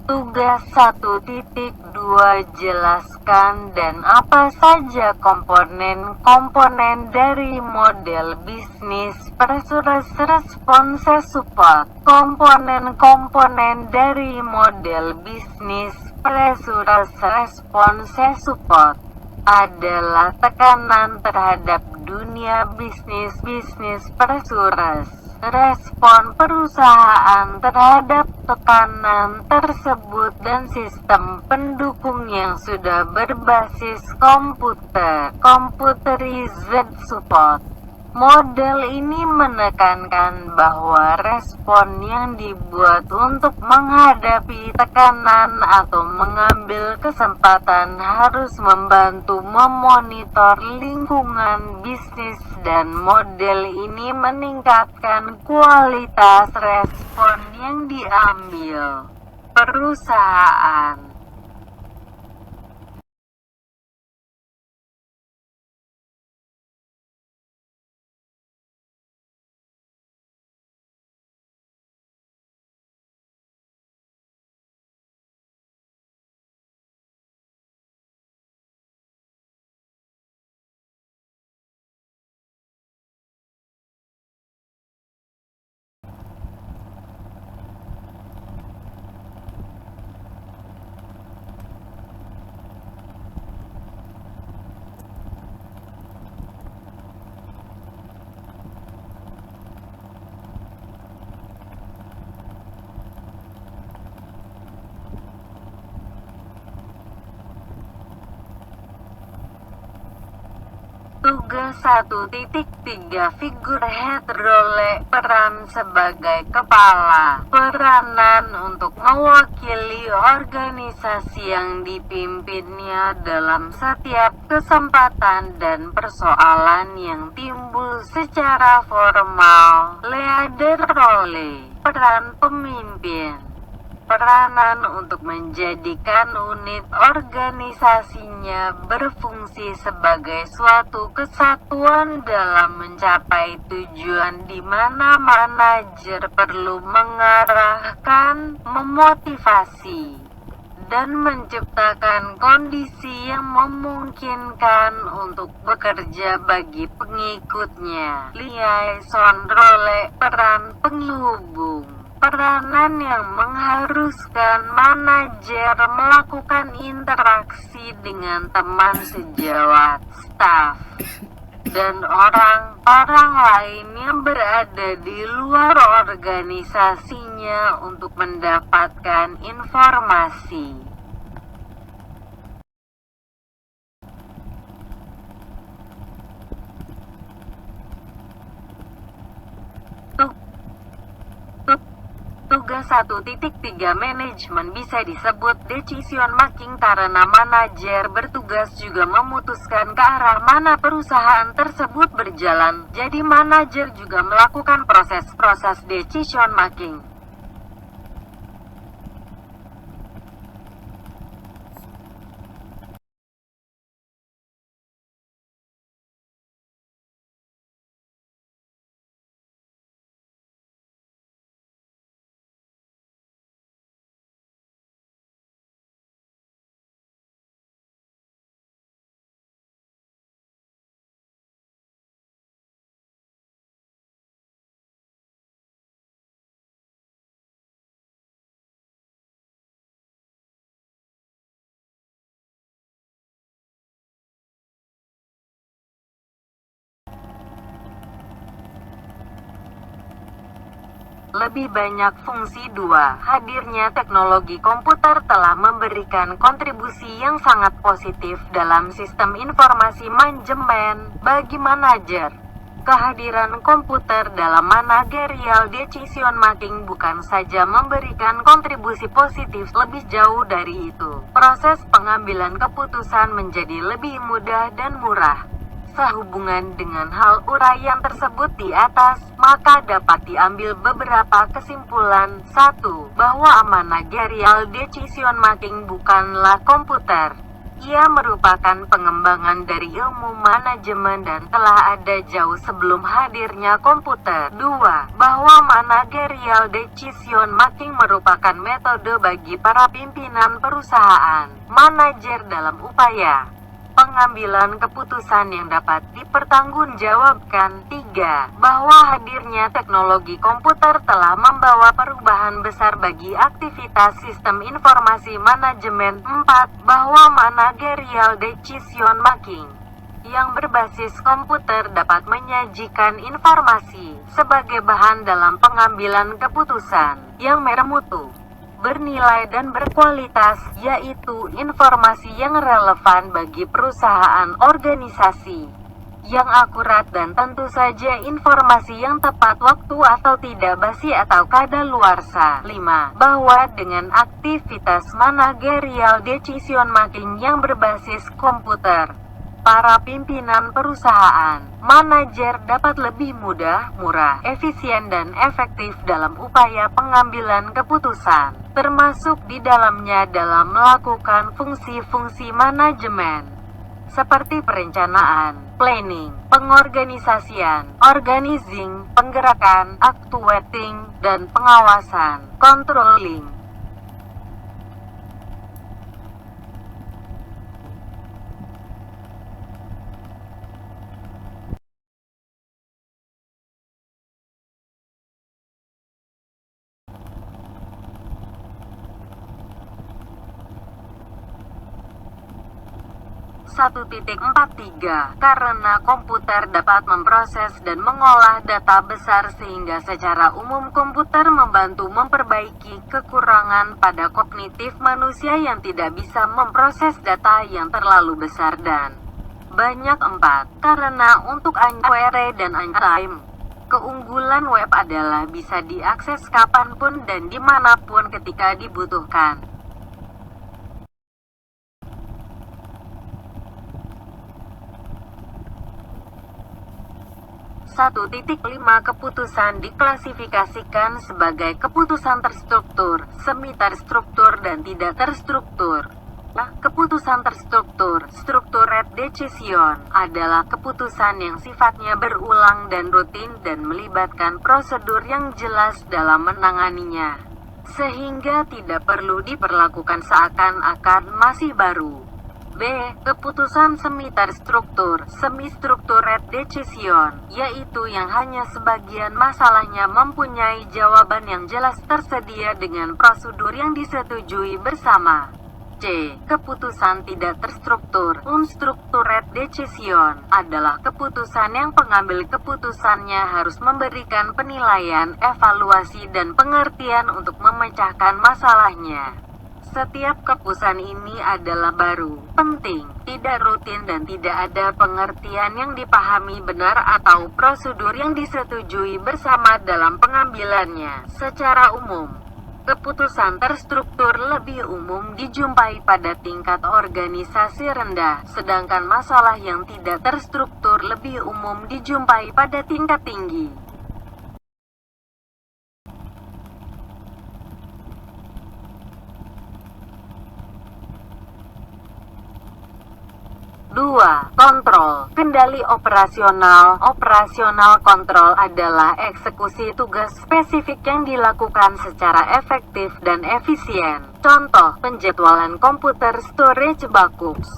Tugas 1.2 jelaskan dan apa saja komponen-komponen dari model bisnis pressure response support. Komponen-komponen dari model bisnis pressure response support adalah tekanan terhadap dunia bisnis pressure. Respon perusahaan terhadap tekanan tersebut dan sistem pendukung yang sudah berbasis computerized support. Model ini menekankan bahwa respon yang dibuat untuk menghadapi tekanan atau mengambil kesempatan harus membantu memonitor lingkungan bisnis dan model ini meningkatkan kualitas respon yang diambil perusahaan. Tugas 1.3 Figurehead role, peran sebagai kepala. Peranan untuk mewakili organisasi yang dipimpinnya dalam setiap kesempatan dan persoalan yang timbul secara formal. Leader role, peran pemimpin. Peranan untuk menjadikan unit organisasinya berfungsi sebagai suatu kesatuan dalam mencapai tujuan di mana manajer perlu mengarahkan, memotivasi, dan menciptakan kondisi yang memungkinkan untuk bekerja bagi pengikutnya. Liaison role, peran penghubung. Peranan yang mengharuskan manajer melakukan interaksi dengan teman sejawat, staf, dan orang-orang lain yang berada di luar organisasinya untuk mendapatkan informasi. Tugas 1.3 manajemen bisa disebut decision making karena manajer bertugas juga memutuskan ke arah mana perusahaan tersebut berjalan. Jadi manajer juga melakukan proses decision making. Lebih banyak fungsi 2. Hadirnya teknologi komputer telah memberikan kontribusi yang sangat positif dalam sistem informasi manajemen bagi manajer. Kehadiran komputer dalam managerial decision making bukan saja memberikan kontribusi positif, lebih jauh dari itu. Proses pengambilan keputusan menjadi lebih mudah dan murah. Sehubungan dengan hal uraian tersebut di atas, maka dapat diambil beberapa kesimpulan. 1. Bahwa managerial decision making bukanlah komputer. Ia merupakan pengembangan dari ilmu manajemen dan telah ada jauh sebelum hadirnya komputer. 2. Bahwa managerial decision making merupakan metode bagi para pimpinan perusahaan, manajer dalam upaya pengambilan keputusan yang dapat dipertanggungjawabkan. 3. Bahwa hadirnya teknologi komputer telah membawa perubahan besar bagi aktivitas sistem informasi manajemen. 4. Bahwa managerial decision making yang berbasis komputer dapat menyajikan informasi sebagai bahan dalam pengambilan keputusan yang bermutu, bernilai dan berkualitas, yaitu informasi yang relevan bagi perusahaan organisasi, yang akurat dan tentu saja informasi yang tepat waktu atau tidak basi atau kadaluarsa. 5. Bahwa dengan aktivitas managerial decision making yang berbasis komputer, para pimpinan perusahaan, manajer dapat lebih mudah, murah, efisien dan efektif dalam upaya pengambilan keputusan, termasuk di dalamnya dalam melakukan fungsi-fungsi manajemen, seperti perencanaan, planning, pengorganisasian, organizing, penggerakan, actuating, dan pengawasan, controlling. Karena komputer dapat memproses dan mengolah data besar sehingga secara umum komputer membantu memperbaiki kekurangan pada kognitif manusia yang tidak bisa memproses data yang terlalu besar dan banyak. 4. Karena untuk anywhere dan anytime, keunggulan web adalah bisa diakses kapanpun dan dimanapun ketika dibutuhkan. 1.5 Keputusan diklasifikasikan sebagai keputusan terstruktur, semi terstruktur dan tidak terstruktur. Keputusan terstruktur, structured decision, adalah keputusan yang sifatnya berulang dan rutin dan melibatkan prosedur yang jelas dalam menanganinya, sehingga tidak perlu diperlakukan seakan-akan masih baru. B. Keputusan semi terstruktur, semi-structured decision, yaitu yang hanya sebagian masalahnya mempunyai jawaban yang jelas tersedia dengan prosedur yang disetujui bersama. C. Keputusan tidak terstruktur, unstructured decision, adalah keputusan yang pengambil keputusannya harus memberikan penilaian, evaluasi dan pengertian untuk memecahkan masalahnya. Setiap keputusan ini adalah baru, penting, tidak rutin dan tidak ada pengertian yang dipahami benar atau prosedur yang disetujui bersama dalam pengambilannya. Secara umum, keputusan terstruktur lebih umum dijumpai pada tingkat organisasi rendah, sedangkan masalah yang tidak terstruktur lebih umum dijumpai pada tingkat tinggi. Kontrol, kendali operasional. Operasional kontrol adalah eksekusi tugas spesifik yang dilakukan secara efektif dan efisien. Contoh, penjadwalan komputer storage backups,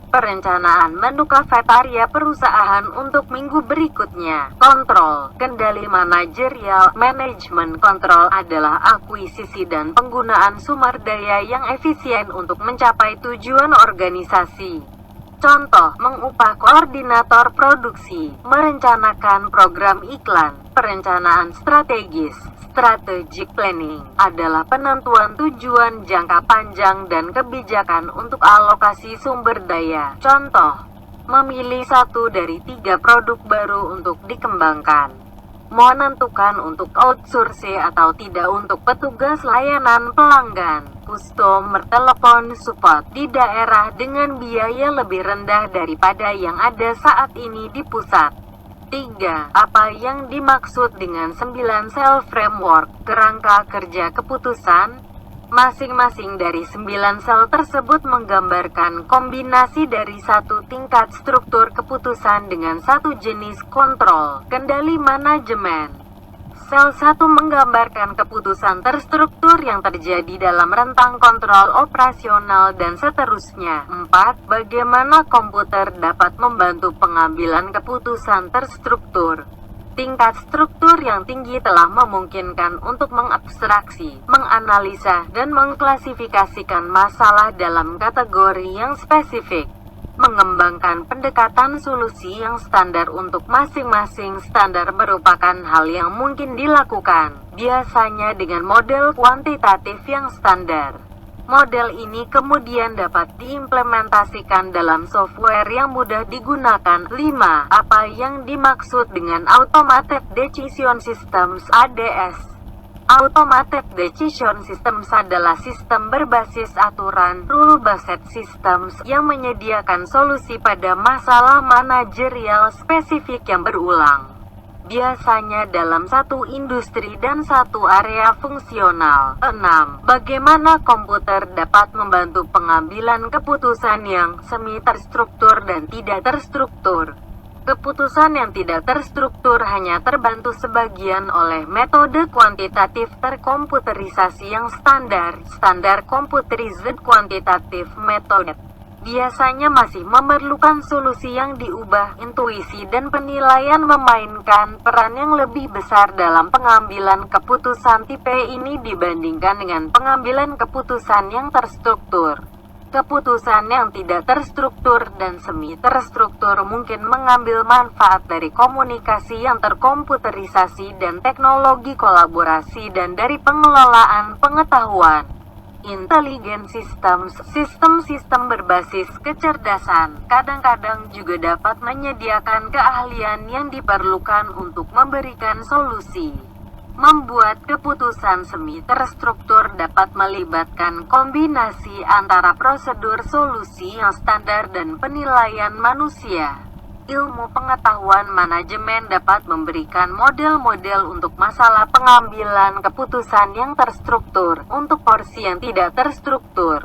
perencanaan menu kafetaria perusahaan untuk minggu berikutnya. Kontrol, kendali manajerial. Manajemen kontrol adalah akuisisi dan penggunaan sumber daya yang efisien untuk mencapai tujuan organisasi. Contoh, mengupah koordinator produksi, merencanakan program iklan. Perencanaan strategis, strategic planning, adalah penentuan tujuan jangka panjang dan kebijakan untuk alokasi sumber daya. Contoh, memilih 1 dari 3 produk baru untuk dikembangkan. Menentukan untuk outsource atau tidak untuk petugas layanan pelanggan. Customer telepon support di daerah dengan biaya lebih rendah daripada yang ada saat ini di pusat. 3. Apa yang dimaksud dengan 9 Cell Framework, kerangka kerja keputusan? Masing-masing dari 9 sel tersebut menggambarkan kombinasi dari satu tingkat struktur keputusan dengan satu jenis kontrol, kendali manajemen. Sel 1 menggambarkan keputusan terstruktur yang terjadi dalam rentang kontrol operasional dan seterusnya. 4. Bagaimana komputer dapat membantu pengambilan keputusan terstruktur. Tingkat struktur yang tinggi telah memungkinkan untuk mengabstraksi, menganalisa, dan mengklasifikasikan masalah dalam kategori yang spesifik. Mengembangkan pendekatan solusi yang standar untuk masing-masing standar merupakan hal yang mungkin dilakukan, biasanya dengan model kuantitatif yang standar. Model ini kemudian dapat diimplementasikan dalam software yang mudah digunakan. 5. Apa yang dimaksud dengan Automated Decision Systems (ADS)? Automated Decision Systems adalah sistem berbasis aturan rule-based systems yang menyediakan solusi pada masalah manajerial spesifik yang berulang, biasanya dalam satu industri dan satu area fungsional. 6. Bagaimana komputer dapat membantu pengambilan keputusan yang semi-terstruktur dan tidak terstruktur? Keputusan yang tidak terstruktur hanya terbantu sebagian oleh metode kuantitatif terkomputerisasi yang standar, Standard Computerized Quantitative Method. Biasanya masih memerlukan solusi yang diubah. Intuisi dan penilaian memainkan peran yang lebih besar dalam pengambilan keputusan tipe ini dibandingkan dengan pengambilan keputusan yang terstruktur. Keputusan yang tidak terstruktur dan semi-terstruktur mungkin mengambil manfaat dari komunikasi yang terkomputerisasi dan teknologi kolaborasi dan dari pengelolaan pengetahuan. Intelligent systems, sistem-sistem berbasis kecerdasan, kadang-kadang juga dapat menyediakan keahlian yang diperlukan untuk memberikan solusi. Membuat keputusan semi-terstruktur dapat melibatkan kombinasi antara prosedur solusi yang standar dan penilaian manusia. Ilmu pengetahuan manajemen dapat memberikan model-model untuk masalah pengambilan keputusan yang terstruktur. Untuk porsi yang tidak terstruktur,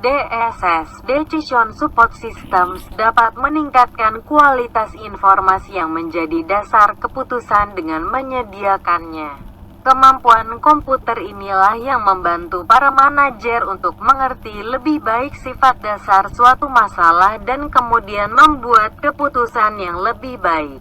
DSS (Decision Support Systems) dapat meningkatkan kualitas informasi yang menjadi dasar keputusan dengan menyediakannya. Kemampuan komputer inilah yang membantu para manajer untuk mengerti lebih baik sifat dasar suatu masalah dan kemudian membuat keputusan yang lebih baik.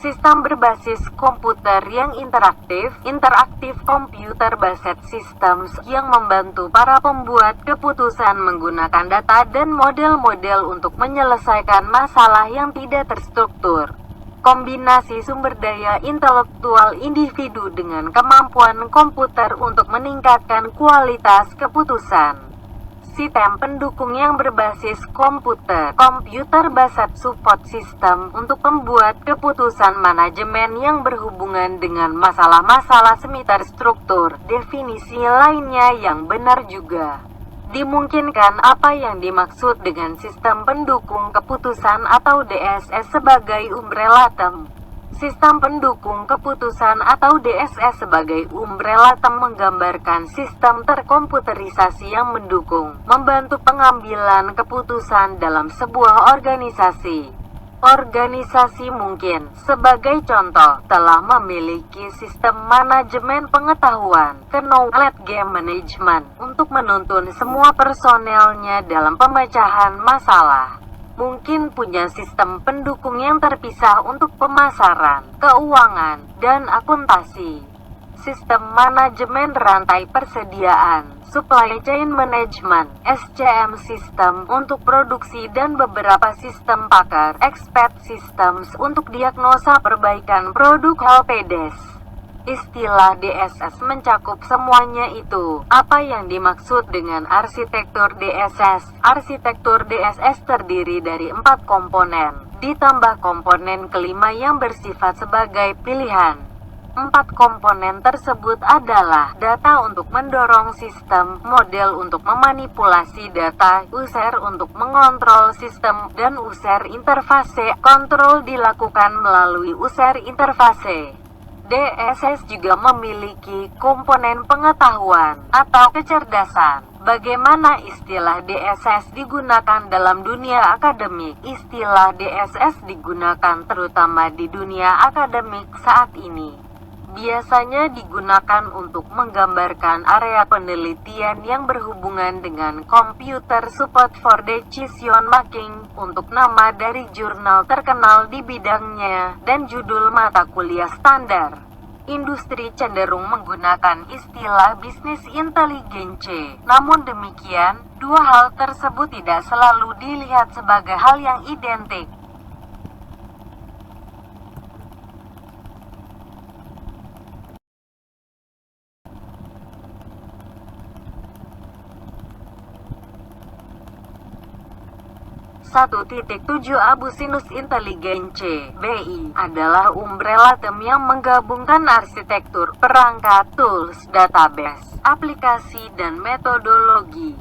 Sistem berbasis komputer yang interaktif, Interactive Computer Based Systems, yang membantu para pembuat keputusan menggunakan data dan model-model untuk menyelesaikan masalah yang tidak terstruktur. Kombinasi sumber daya intelektual individu dengan kemampuan komputer untuk meningkatkan kualitas keputusan. Sistem pendukung yang berbasis komputer, Computer Based Support System, untuk membuat keputusan manajemen yang berhubungan dengan masalah-masalah semi-terstruktur. Definisi lainnya yang benar juga dimungkinkan. Apa yang dimaksud dengan sistem pendukung keputusan atau DSS sebagai umbrella term? Sistem pendukung keputusan atau DSS sebagai umbrella term menggambarkan sistem terkomputerisasi yang mendukung, membantu pengambilan keputusan dalam sebuah organisasi. Organisasi mungkin, sebagai contoh, telah memiliki sistem manajemen pengetahuan, knowledge game management, untuk menuntun semua personelnya dalam pemecahan masalah. Mungkin punya sistem pendukung yang terpisah untuk pemasaran, keuangan, dan akuntansi. Sistem manajemen rantai persediaan, Supply Chain Management, SCM System, untuk produksi dan beberapa sistem pakar, Expert Systems, untuk diagnosa perbaikan produk helpdesk. Istilah DSS mencakup semuanya itu. Apa yang dimaksud dengan arsitektur DSS? Arsitektur DSS terdiri dari 4 komponen, ditambah komponen kelima yang bersifat sebagai pilihan. Empat komponen tersebut adalah data untuk mendorong sistem, model untuk memanipulasi data, user untuk mengontrol sistem, dan user interface. Kontrol dilakukan melalui user interface. DSS juga memiliki komponen pengetahuan atau kecerdasan. Bagaimana istilah DSS digunakan dalam dunia akademik? Istilah DSS digunakan terutama di dunia akademik saat ini. Biasanya digunakan untuk menggambarkan area penelitian yang berhubungan dengan computer support for decision making, untuk nama dari jurnal terkenal di bidangnya, dan judul mata kuliah standar. Industri cenderung menggunakan istilah bisnis intelligence. Namun demikian, dua hal tersebut tidak selalu dilihat sebagai hal yang identik. (1.7) Business Intelligence (BI) adalah umbrella term yang menggabungkan arsitektur, perangkat, tools, database, aplikasi, dan metodologi.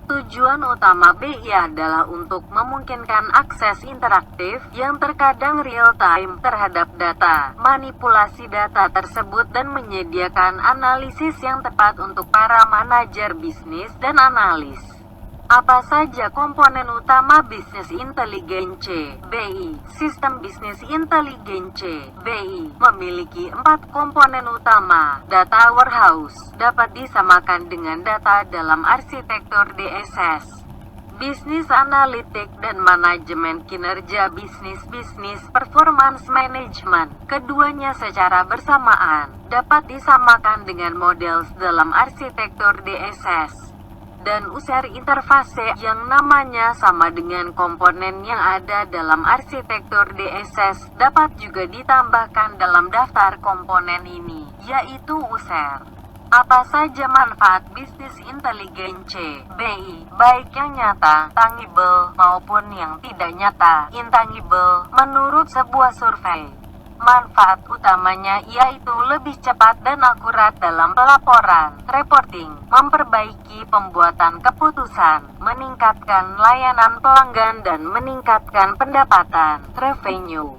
Tujuan utama BI adalah untuk memungkinkan akses interaktif, yang terkadang real-time, terhadap data, manipulasi data tersebut, dan menyediakan analisis yang tepat untuk para manajer bisnis dan analis. Apa saja komponen utama Business Intelligence (BI)? Sistem Business Intelligence (BI) memiliki 4 komponen utama. Data warehouse dapat disamakan dengan data dalam arsitektur DSS. Bisnis analitik dan manajemen kinerja bisnis performance management. Keduanya secara bersamaan dapat disamakan dengan model dalam arsitektur DSS. Dan user interface yang namanya sama dengan komponen yang ada dalam arsitektur DSS dapat juga ditambahkan dalam daftar komponen ini, yaitu user. Apa saja manfaat bisnis intelligence (BI), baik yang nyata, tangible, maupun yang tidak nyata, intangible, menurut sebuah survei? Manfaat utamanya yaitu lebih cepat dan akurat dalam pelaporan, reporting, memperbaiki pembuatan keputusan, meningkatkan layanan pelanggan dan meningkatkan pendapatan, revenue.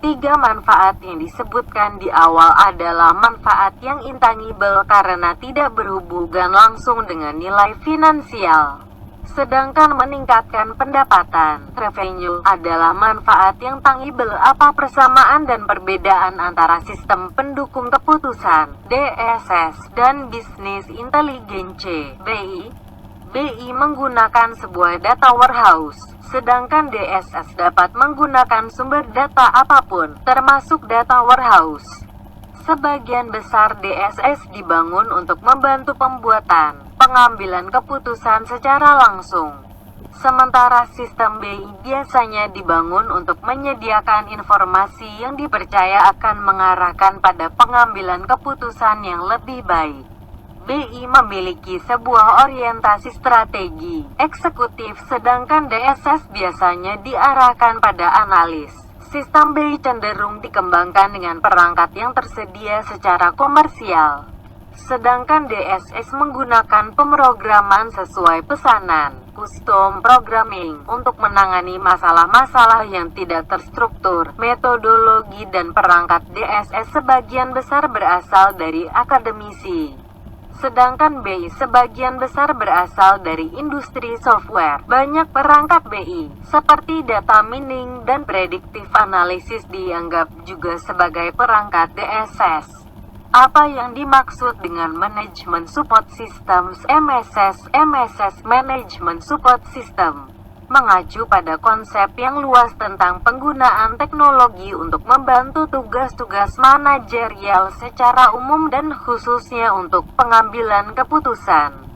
3 manfaat yang disebutkan di awal adalah manfaat yang intangible karena tidak berhubungan langsung dengan nilai finansial. Sedangkan meningkatkan pendapatan, revenue, adalah manfaat yang tangible. Apa persamaan dan perbedaan antara sistem pendukung keputusan, DSS, dan bisnis intelligence, BI? BI menggunakan sebuah data warehouse, sedangkan DSS dapat menggunakan sumber data apapun, termasuk data warehouse. Sebagian besar DSS dibangun untuk membantu pembuatan, pengambilan keputusan secara langsung. Sementara sistem BI biasanya dibangun untuk menyediakan informasi yang dipercaya akan mengarahkan pada pengambilan keputusan yang lebih baik. BI memiliki sebuah orientasi strategi, eksekutif, sedangkan DSS biasanya diarahkan pada analis. Sistem BI cenderung dikembangkan dengan perangkat yang tersedia secara komersial. Sedangkan DSS menggunakan pemrograman sesuai pesanan, custom programming, untuk menangani masalah-masalah yang tidak terstruktur. Metodologi dan perangkat DSS sebagian besar berasal dari akademisi. Sedangkan BI sebagian besar berasal dari industri software. Banyak perangkat BI, seperti data mining dan predictive analysis, dianggap juga sebagai perangkat DSS. Apa yang dimaksud dengan Management Support Systems (MSS)? MSS Management Support System mengacu pada konsep yang luas tentang penggunaan teknologi untuk membantu tugas-tugas manajerial secara umum dan khususnya untuk pengambilan keputusan.